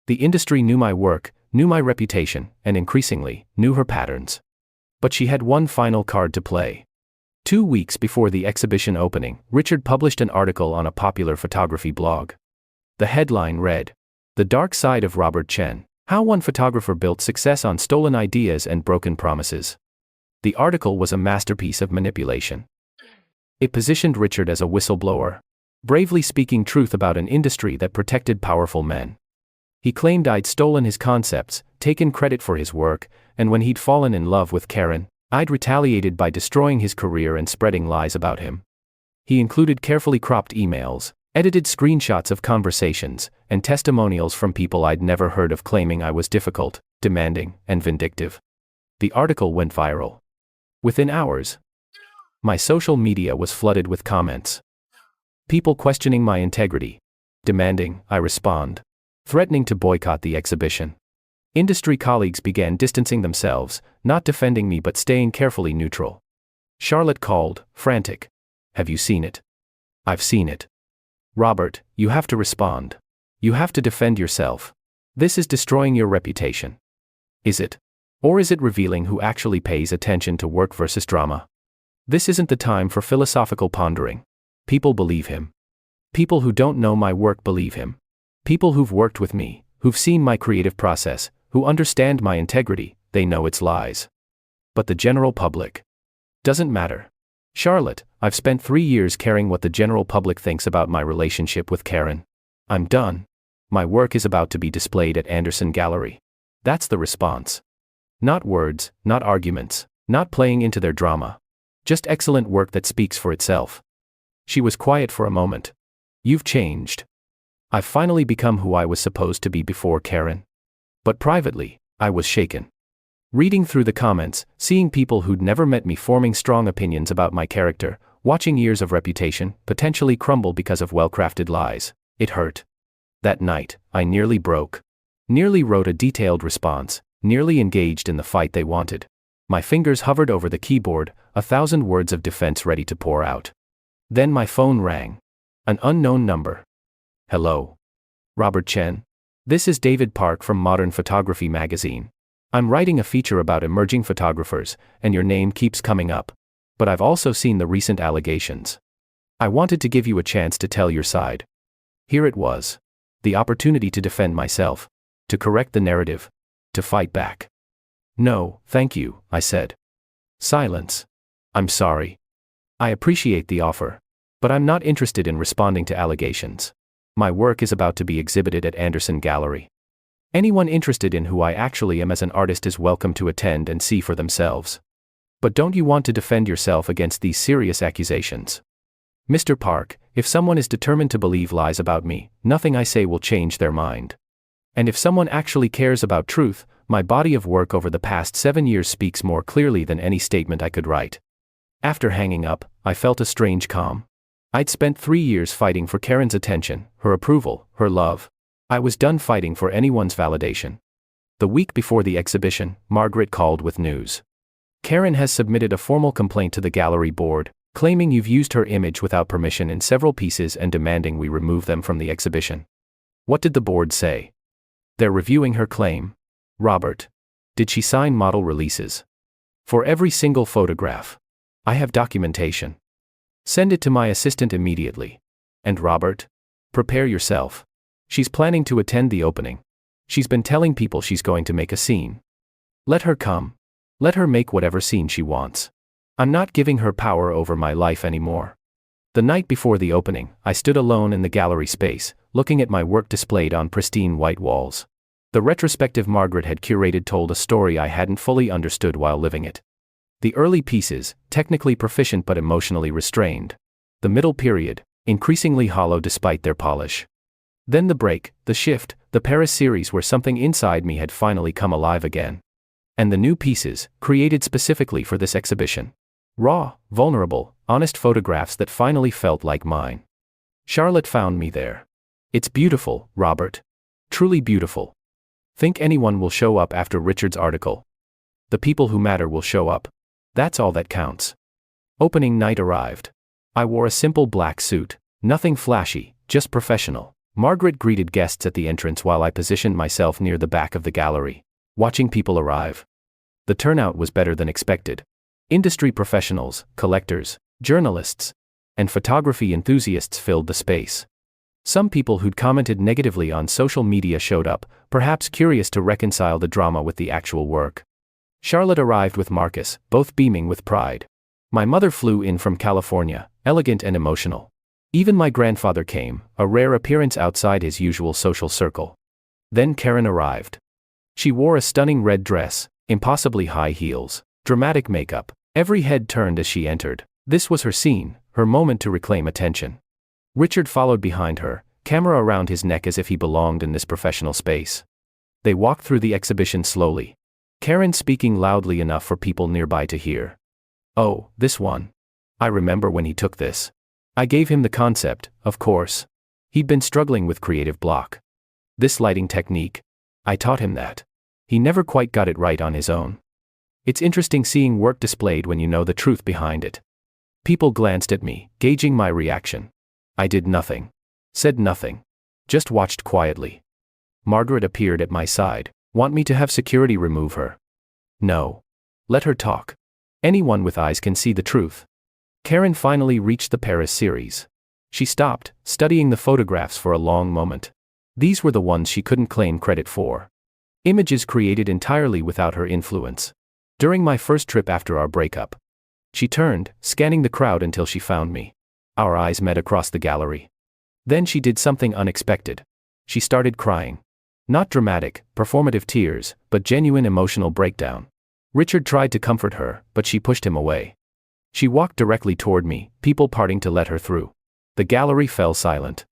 The industry knew my work, knew my reputation, and increasingly, knew her patterns. But she had one final card to play. 2 weeks before the exhibition opening, Richard published an article on a popular photography blog. The headline read, "The Dark Side of Robert Chen, How One Photographer Built Success on Stolen Ideas and Broken Promises." The article was a masterpiece of manipulation. It positioned Richard as a whistleblower, bravely speaking truth about an industry that protected powerful men. He claimed I'd stolen his concepts, taken credit for his work, and when he'd fallen in love with Karen, I'd retaliated by destroying his career and spreading lies about him. He included carefully cropped emails, edited screenshots of conversations, and testimonials from people I'd never heard of claiming I was difficult, demanding, and vindictive. The article went viral. Within hours, my social media was flooded with comments. People questioning my integrity, demanding I respond, threatening to boycott the exhibition. Industry colleagues began distancing themselves, not defending me but staying carefully neutral. Charlotte called, frantic. Have you seen it? I've seen it. Robert, you have to respond. You have to defend yourself. This is destroying your reputation. Is it? Or is it revealing who actually pays attention to work versus drama? This isn't the time for philosophical pondering. People believe him. People who don't know my work believe him. People who've worked with me, who've seen my creative process, who understand my integrity, they know it's lies. But the general public doesn't matter. Charlotte, I've spent 3 years caring what the general public thinks about my relationship with Karen. I'm done. My work is about to be displayed at Anderson Gallery. That's the response. Not words, not arguments, not playing into their drama. Just excellent work that speaks for itself. She was quiet for a moment. You've changed. I've finally become who I was supposed to be before Karen. But privately, I was shaken. Reading through the comments, seeing people who'd never met me forming strong opinions about my character, watching years of reputation potentially crumble because of well-crafted lies, it hurt. That night, I nearly broke. Nearly wrote a detailed response, nearly engaged in the fight they wanted. My fingers hovered over the keyboard, 1,000 words of defense ready to pour out. Then my phone rang. An unknown number. Hello. Robert Chen. This is David Park from Modern Photography magazine. I'm writing a feature about emerging photographers, and your name keeps coming up. But I've also seen the recent allegations. I wanted to give you a chance to tell your side. Here it was. The opportunity to defend myself. To correct the narrative. To fight back. No, thank you, I said. Silence. I'm sorry. I appreciate the offer. But I'm not interested in responding to allegations. My work is about to be exhibited at Anderson Gallery. Anyone interested in who I actually am as an artist is welcome to attend and see for themselves. But don't you want to defend yourself against these serious accusations? Mr. Park, if someone is determined to believe lies about me, nothing I say will change their mind. And if someone actually cares about truth, my body of work over the past 7 years speaks more clearly than any statement I could write. After hanging up, I felt a strange calm. I'd spent 3 years fighting for Karen's attention, her approval, her love. I was done fighting for anyone's validation. The week before the exhibition, Margaret called with news. Karen has submitted a formal complaint to the gallery board, claiming you've used her image without permission in several pieces and demanding we remove them from the exhibition. What did the board say? They're reviewing her claim. Robert. Did she sign model releases? For every single photograph. I have documentation. Send it to my assistant immediately. And Robert? Prepare yourself. She's planning to attend the opening. She's been telling people she's going to make a scene. Let her come. Let her make whatever scene she wants. I'm not giving her power over my life anymore. The night before the opening, I stood alone in the gallery space, looking at my work displayed on pristine white walls. The retrospective Margaret had curated told a story I hadn't fully understood while living it. The early pieces, technically proficient but emotionally restrained. The middle period, increasingly hollow despite their polish. Then the break, the shift, the Paris series where something inside me had finally come alive again. And the new pieces, created specifically for this exhibition. Raw, vulnerable, honest photographs that finally felt like mine. Charlotte found me there. It's beautiful, Robert. Truly beautiful. Think anyone will show up after Richard's article? The people who matter will show up. That's all that counts. Opening night arrived. I wore a simple black suit, nothing flashy, just professional. Margaret greeted guests at the entrance while I positioned myself near the back of the gallery, watching people arrive. The turnout was better than expected. Industry professionals, collectors, journalists, and photography enthusiasts filled the space. Some people who'd commented negatively on social media showed up, perhaps curious to reconcile the drama with the actual work. Charlotte arrived with Marcus, both beaming with pride. My mother flew in from California, elegant and emotional. Even my grandfather came, a rare appearance outside his usual social circle. Then Karen arrived. She wore a stunning red dress, impossibly high heels, Dramatic makeup. Every head turned as she entered. This was her scene, her moment to reclaim attention. Richard followed behind her, camera around his neck as if he belonged in this professional space. They walked through the exhibition slowly. Karen speaking loudly enough for people nearby to hear. "Oh, this one. I remember when he took this. I gave him the concept, of course. He'd been struggling with creative block. This lighting technique. I taught him that. He never quite got it right on his own. It's interesting seeing work displayed when you know the truth behind it." People glanced at me, gauging my reaction. I did nothing. Said nothing. Just watched quietly. Margaret appeared at my side. "Want me to have security remove her?" "No. Let her talk. Anyone with eyes can see the truth." Karen finally reached the Paris series. She stopped, studying the photographs for a long moment. These were the ones she couldn't claim credit for. Images created entirely without her influence. During my first trip after our breakup. She turned, scanning the crowd until she found me. Our eyes met across the gallery. Then she did something unexpected. She started crying. Not dramatic, performative tears, but genuine emotional breakdown. Richard tried to comfort her, but she pushed him away. She walked directly toward me, people parting to let her through. The gallery fell silent.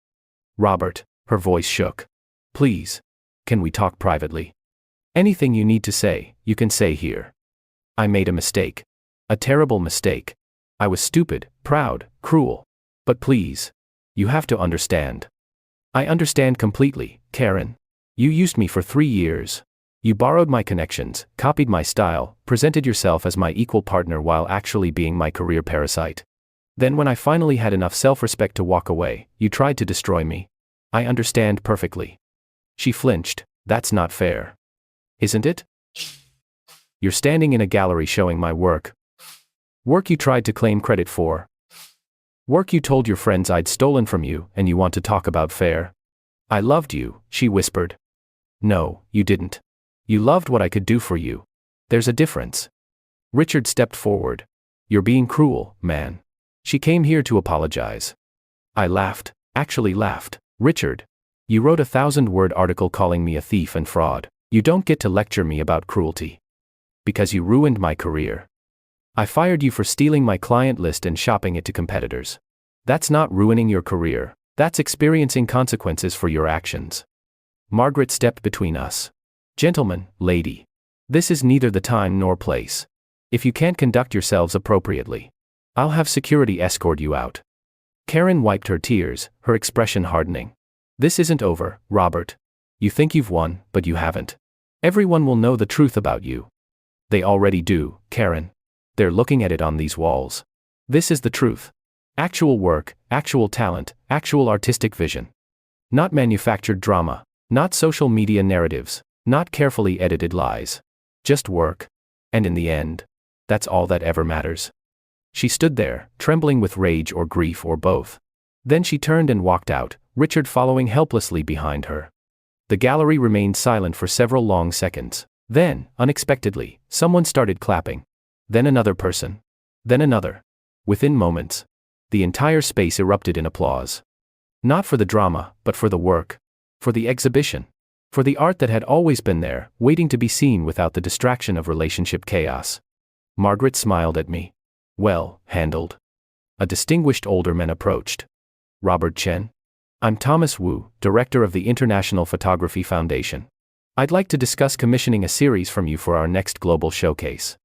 "Robert," her voice shook. "Please. Can we talk privately? Anything you need to say, you can say here. I made a mistake. A terrible mistake. I was stupid, proud, cruel. But please. You have to understand. I understand completely, Karen. You used me for 3 years. You borrowed my connections, copied my style, presented yourself as my equal partner while actually being my career parasite. Then when I finally had enough self-respect to walk away, you tried to destroy me. I understand perfectly." She flinched. "That's not fair. Isn't it? You're standing in a gallery showing my work. Work you tried to claim credit for. Work you told your friends I'd stolen from you, and you want to talk about fair? I loved you," she whispered. "No, you didn't. You loved what I could do for you. There's a difference." Richard stepped forward. "You're being cruel, man. She came here to apologize." I laughed, actually laughed. "Richard, you wrote a 1,000-word article calling me a thief and fraud. You don't get to lecture me about cruelty. Because you ruined my career. I fired you for stealing my client list and shopping it to competitors. That's not ruining your career, that's experiencing consequences for your actions." Margaret stepped between us. "Gentlemen, lady. This is neither the time nor place. If you can't conduct yourselves appropriately, I'll have security escort you out." Karen wiped her tears, her expression hardening. "This isn't over, Robert. You think you've won, but you haven't. Everyone will know the truth about you. They already do, Karen. They're looking at it on these walls. This is the truth. Actual work, actual talent, actual artistic vision. Not manufactured drama, not social media narratives, not carefully edited lies. Just work. And in the end, that's all that ever matters." She stood there, trembling with rage or grief or both. Then she turned and walked out, Richard following helplessly behind her. The gallery remained silent for several long seconds. Then, unexpectedly, someone started clapping. Then another person. Then another. Within moments, the entire space erupted in applause. Not for the drama, but for the work. For the exhibition. For the art that had always been there, waiting to be seen without the distraction of relationship chaos. Margaret smiled at me. "Well handled." A distinguished older man approached. "Robert Chen? I'm Thomas Wu, director of the International Photography Foundation. I'd like to discuss commissioning a series from you for our next global showcase.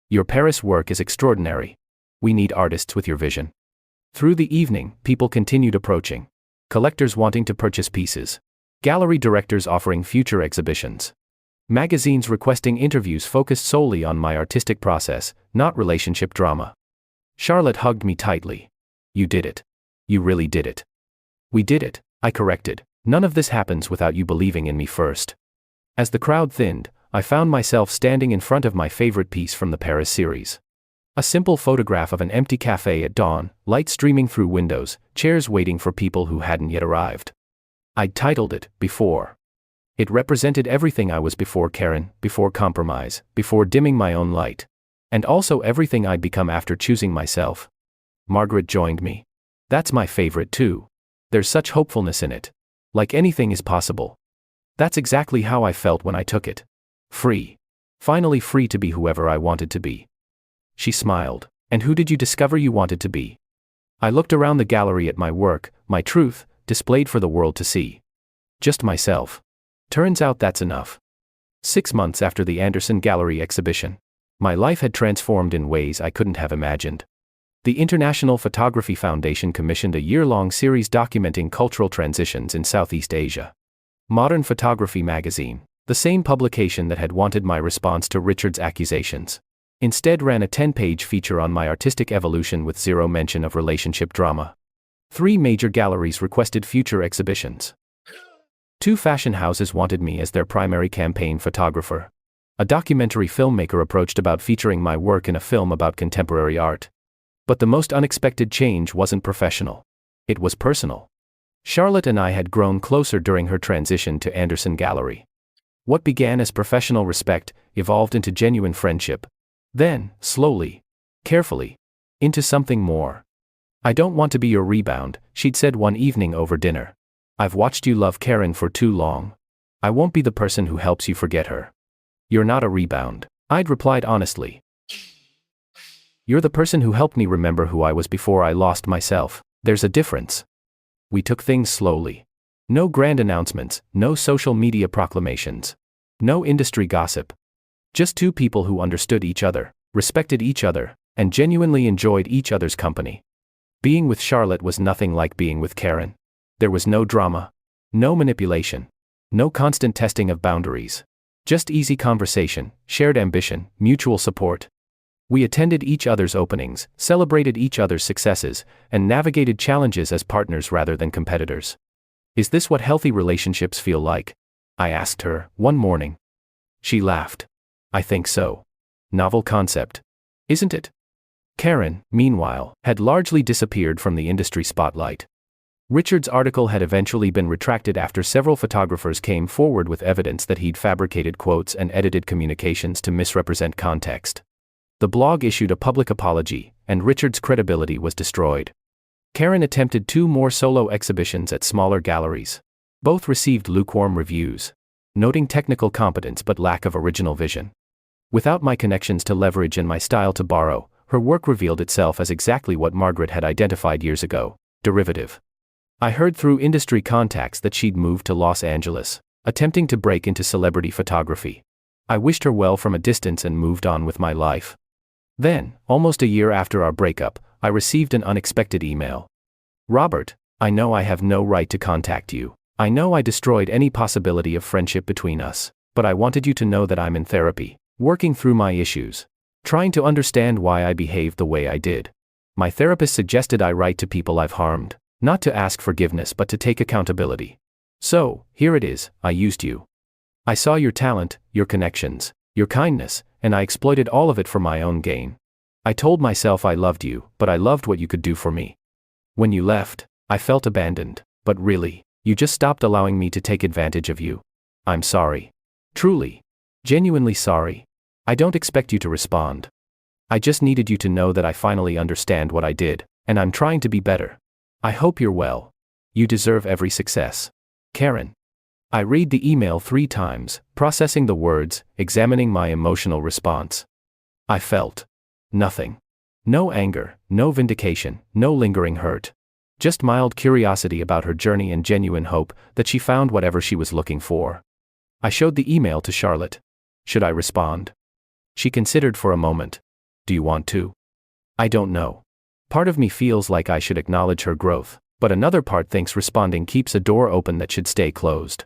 Your Paris work is extraordinary. We need artists with your vision." Through the evening, people continued approaching. Collectors wanting to purchase pieces. Gallery directors offering future exhibitions. Magazines requesting interviews focused solely on my artistic process, not relationship drama. Charlotte hugged me tightly. "You did it. You really did it." "We did it," I corrected. "None of this happens without you believing in me first." As the crowd thinned, I found myself standing in front of my favorite piece from the Paris series. A simple photograph of an empty cafe at dawn, light streaming through windows, chairs waiting for people who hadn't yet arrived. I'd titled it, Before. It represented everything I was before Karen, before compromise, before dimming my own light. And also everything I'd become after choosing myself. Margaret joined me. "That's my favorite too. There's such hopefulness in it. Like anything is possible." That's exactly how I felt when I took it. Free. Finally free to be whoever I wanted to be. She smiled. And who did you discover you wanted to be? I looked around the gallery at my work, my truth, displayed for the world to see. Just myself. Turns out that's enough. 6 months after the Anderson Gallery exhibition, my life had transformed in ways I couldn't have imagined. The International Photography Foundation commissioned a year-long series documenting cultural transitions in Southeast Asia. Modern Photography magazine, the same publication that had wanted my response to Richard's accusations, instead ran a 10-page feature on my artistic evolution with zero mention of relationship drama. 3 major galleries requested future exhibitions. 2 fashion houses wanted me as their primary campaign photographer. A documentary filmmaker approached about featuring my work in a film about contemporary art. But the most unexpected change wasn't professional. It was personal. Charlotte and I had grown closer during her transition to Anderson Gallery. What began as professional respect evolved into genuine friendship. Then, slowly, carefully, into something more. "I don't want to be your rebound," she'd said one evening over dinner. "I've watched you love Karen for too long. I won't be the person who helps you forget her." "You're not a rebound," I'd replied honestly. "You're the person who helped me remember who I was before I lost myself. There's a difference." We took things slowly. No grand announcements, no social media proclamations, no industry gossip. Just 2 people who understood each other, respected each other, and genuinely enjoyed each other's company. Being with Charlotte was nothing like being with Karen. There was no drama, no manipulation, no constant testing of boundaries. Just easy conversation, shared ambition, mutual support. We attended each other's openings, celebrated each other's successes, and navigated challenges as partners rather than competitors. "Is this what healthy relationships feel like?" I asked her, one morning. She laughed. "I think so. Novel concept, isn't it?" Karen, meanwhile, had largely disappeared from the industry spotlight. Richard's article had eventually been retracted after several photographers came forward with evidence that he'd fabricated quotes and edited communications to misrepresent context. The blog issued a public apology, and Richard's credibility was destroyed. Karen attempted 2 more solo exhibitions at smaller galleries. Both received lukewarm reviews, noting technical competence but lack of original vision. Without my connections to leverage and my style to borrow, her work revealed itself as exactly what Margaret had identified years ago: derivative. I heard through industry contacts that she'd moved to Los Angeles, attempting to break into celebrity photography. I wished her well from a distance and moved on with my life. Then, almost a year after our breakup, I received an unexpected email. "Robert, I know I have no right to contact you. I know I destroyed any possibility of friendship between us, but I wanted you to know that I'm in therapy, working through my issues, trying to understand why I behaved the way I did. My therapist suggested I write to people I've harmed, not to ask forgiveness but to take accountability. So, here it is, I used you. I saw your talent, your connections, your kindness, and I exploited all of it for my own gain. I told myself I loved you, but I loved what you could do for me. When you left, I felt abandoned, but really, you just stopped allowing me to take advantage of you. I'm sorry. Truly. Genuinely sorry. I don't expect you to respond. I just needed you to know that I finally understand what I did, and I'm trying to be better. I hope you're well. You deserve every success. Karen." I read the email 3 times, processing the words, examining my emotional response. I felt nothing. No anger, no vindication, no lingering hurt. Just mild curiosity about her journey and genuine hope that she found whatever she was looking for. I showed the email to Charlotte. Should I respond? She considered for a moment. "Do you want to?" "I don't know. Part of me feels like I should acknowledge her growth, but another part thinks responding keeps a door open that should stay closed."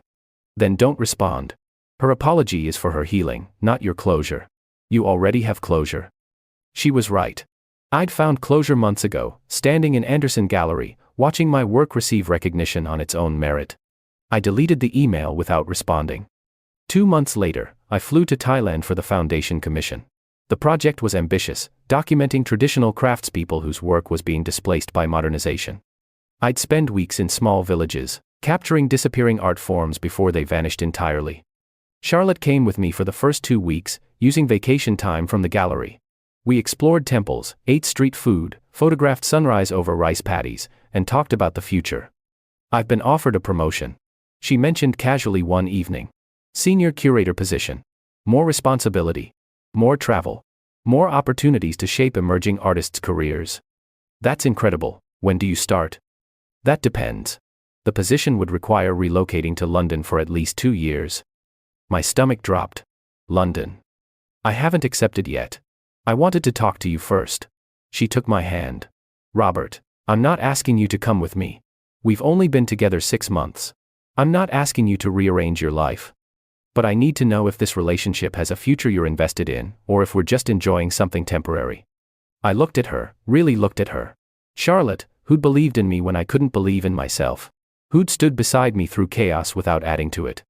"Then don't respond. Her apology is for her healing, not your closure. You already have closure." She was right. I'd found closure months ago, standing in Anderson Gallery, watching my work receive recognition on its own merit. I deleted the email without responding. 2 months later, I flew to Thailand for the Foundation Commission. The project was ambitious, documenting traditional craftspeople whose work was being displaced by modernization. I'd spend weeks in small villages, capturing disappearing art forms before they vanished entirely. Charlotte came with me for the first 2 weeks, using vacation time from the gallery. We explored temples, ate street food, photographed sunrise over rice paddies, and talked about the future. "I've been offered a promotion," she mentioned casually one evening. "Senior curator position. More responsibility. More travel. More opportunities to shape emerging artists' careers. That's incredible. When do you start? That depends. The position would require relocating to London for at least 2 years. My stomach dropped. London. I haven't accepted yet. I wanted to talk to you first. She took my hand. Robert, I'm not asking you to come with me. We've only been together 6 months. I'm not asking you to rearrange your life. But I need to know if this relationship has a future you're invested in, or if we're just enjoying something temporary. I looked at her, really looked at her. Charlotte, who'd believed in me when I couldn't believe in myself. Who'd stood beside me through chaos without adding to it.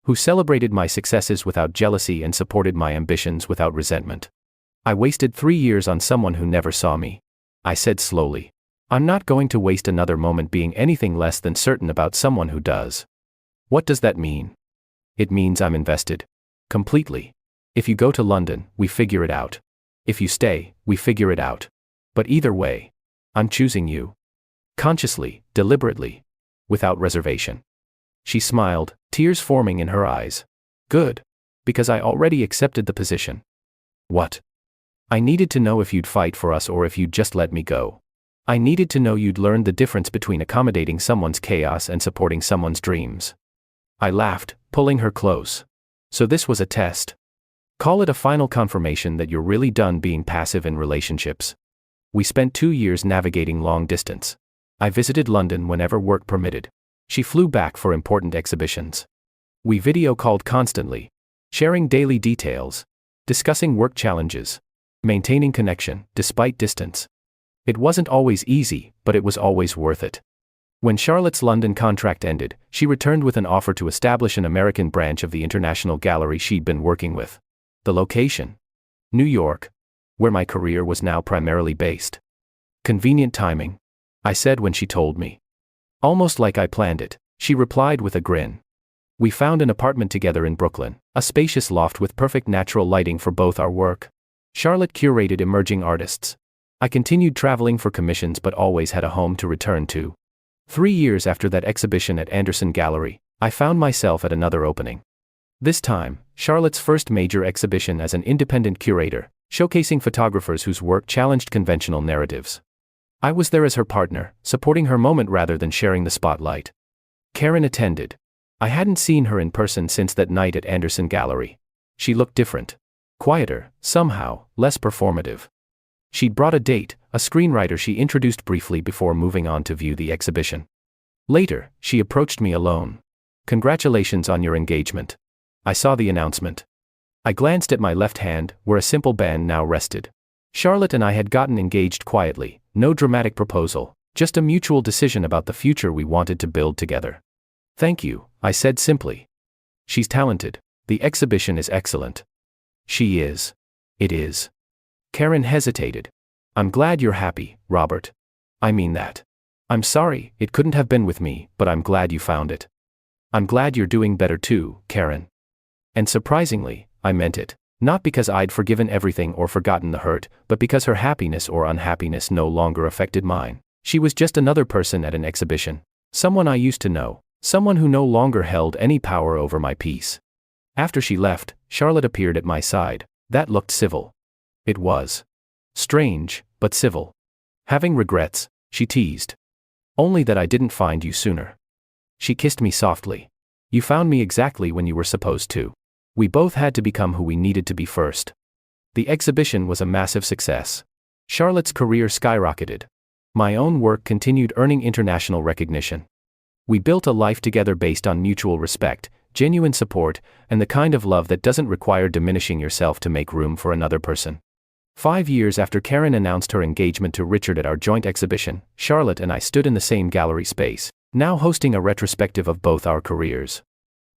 Who celebrated my successes without jealousy and supported my ambitions without resentment. I wasted 3 years on someone who never saw me. I said slowly. I'm not going to waste another moment being anything less than certain about someone who does. What does that mean? It means I'm invested. Completely. If you go to London, we figure it out. If you stay, we figure it out. But either way, I'm choosing you. Consciously, deliberately. Without reservation. She smiled, tears forming in her eyes. Good. Because I already accepted the position. What? I needed to know if you'd fight for us or if you'd just let me go. I needed to know you'd learned the difference between accommodating someone's chaos and supporting someone's dreams. I laughed, pulling her close. So this was a test. Call it a final confirmation that you're really done being passive in relationships. We spent 2 years navigating long distance. I visited London whenever work permitted. She flew back for important exhibitions. We video called constantly, sharing daily details, discussing work challenges, maintaining connection despite distance. It wasn't always easy, but it was always worth it. When Charlotte's London contract ended, she returned with an offer to establish an American branch of the international gallery she'd been working with. The location? New York, where my career was now primarily based. Convenient timing, I said when she told me. Almost like I planned it, she replied with a grin. We found an apartment together in Brooklyn, a spacious loft with perfect natural lighting for both our work. Charlotte curated emerging artists. I continued traveling for commissions but always had a home to return to. 3 years after that exhibition at Anderson Gallery, I found myself at another opening. This time, Charlotte's first major exhibition as an independent curator, showcasing photographers whose work challenged conventional narratives. I was there as her partner, supporting her moment rather than sharing the spotlight. Karen attended. I hadn't seen her in person since that night at Anderson Gallery. She looked different. Quieter, somehow, less performative. She'd brought a date, a screenwriter she introduced briefly before moving on to view the exhibition. Later, she approached me alone. Congratulations on your engagement. I saw the announcement. I glanced at my left hand, where a simple band now rested. Charlotte and I had gotten engaged quietly, no dramatic proposal, just a mutual decision about the future we wanted to build together. Thank you, I said simply. She's talented. The exhibition is excellent. She is. It is. Karen hesitated. I'm glad you're happy, Robert. I mean that. I'm sorry, it couldn't have been with me, but I'm glad you found it. I'm glad you're doing better too, Karen. And surprisingly, I meant it. Not because I'd forgiven everything or forgotten the hurt, but because her happiness or unhappiness no longer affected mine. She was just another person at an exhibition. Someone I used to know. Someone who no longer held any power over my peace. After she left, Charlotte appeared at my side. That looked civil. It was. Strange, but civil. Having regrets, she teased. Only that I didn't find you sooner. She kissed me softly. You found me exactly when you were supposed to. We both had to become who we needed to be first. The exhibition was a massive success. Charlotte's career skyrocketed. My own work continued earning international recognition. We built a life together based on mutual respect, genuine support, and the kind of love that doesn't require diminishing yourself to make room for another person. 5 years after Karen announced her engagement to Richard at our joint exhibition, Charlotte and I stood in the same gallery space, now hosting a retrospective of both our careers.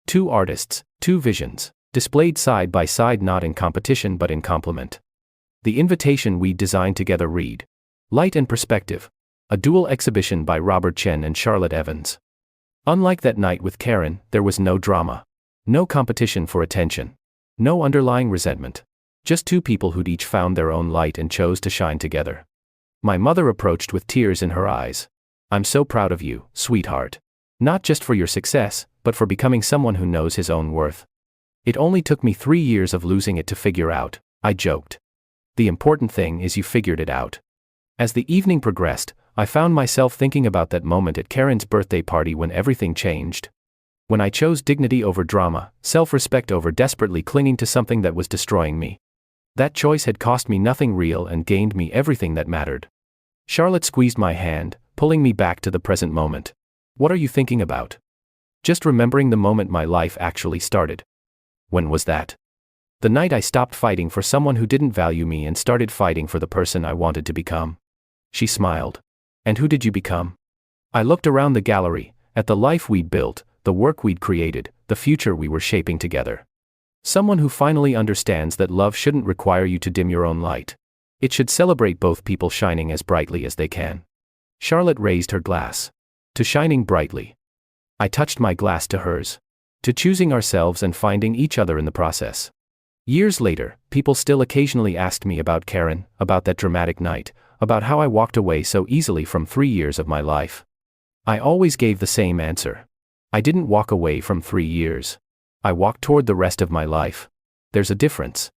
2 artists, 2 visions, displayed side by side not in competition but in complement. The invitation we designed together read, Light and Perspective, a dual exhibition by Robert Chen and Charlotte Evans. Unlike that night with Karen, there was no drama. No competition for attention. No underlying resentment. Just 2 people who'd each found their own light and chose to shine together. My mother approached with tears in her eyes. I'm so proud of you, sweetheart. Not just for your success, but for becoming someone who knows his own worth. It only took me 3 years of losing it to figure out, I joked. The important thing is you figured it out. As the evening progressed, I found myself thinking about that moment at Karen's birthday party when everything changed. When I chose dignity over drama, self-respect over desperately clinging to something that was destroying me. That choice had cost me nothing real and gained me everything that mattered. Charlotte squeezed my hand, pulling me back to the present moment. What are you thinking about? Just remembering the moment my life actually started. When was that? The night I stopped fighting for someone who didn't value me and started fighting for the person I wanted to become. She smiled. And who did you become? I looked around the gallery, at the life we'd built, the work we'd created, the future we were shaping together. Someone who finally understands that love shouldn't require you to dim your own light. It should celebrate both people shining as brightly as they can. Charlotte raised her glass. To shining brightly. I touched my glass to hers. To choosing ourselves and finding each other in the process. Years later, people still occasionally asked me about Karen, about that dramatic night, about how I walked away so easily from 3 years of my life. I always gave the same answer. I didn't walk away from 3 years. I walked toward the rest of my life. There's a difference.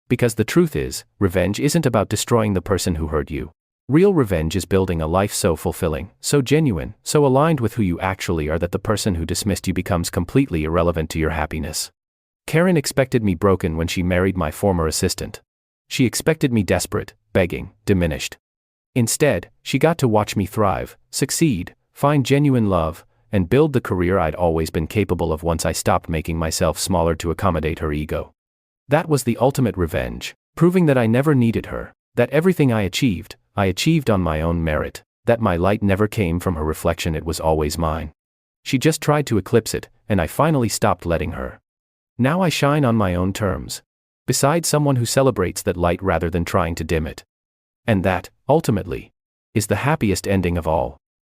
Because the truth is, revenge isn't about destroying the person who hurt you. Real revenge is building a life so fulfilling, so genuine, so aligned with who you actually are that the person who dismissed you becomes completely irrelevant to your happiness. Karen expected me broken when she married my former assistant. She expected me desperate, begging, diminished. Instead, she got to watch me thrive, succeed, find genuine love, and build the career I'd always been capable of once I stopped making myself smaller to accommodate her ego. That was the ultimate revenge, proving that I never needed her, that everything I achieved on my own merit, that my light never came from her reflection, it was always mine. She just tried to eclipse it, and I finally stopped letting her. Now I shine on my own terms, beside someone who celebrates that light rather than trying to dim it. And that, ultimately, is the happiest ending of all.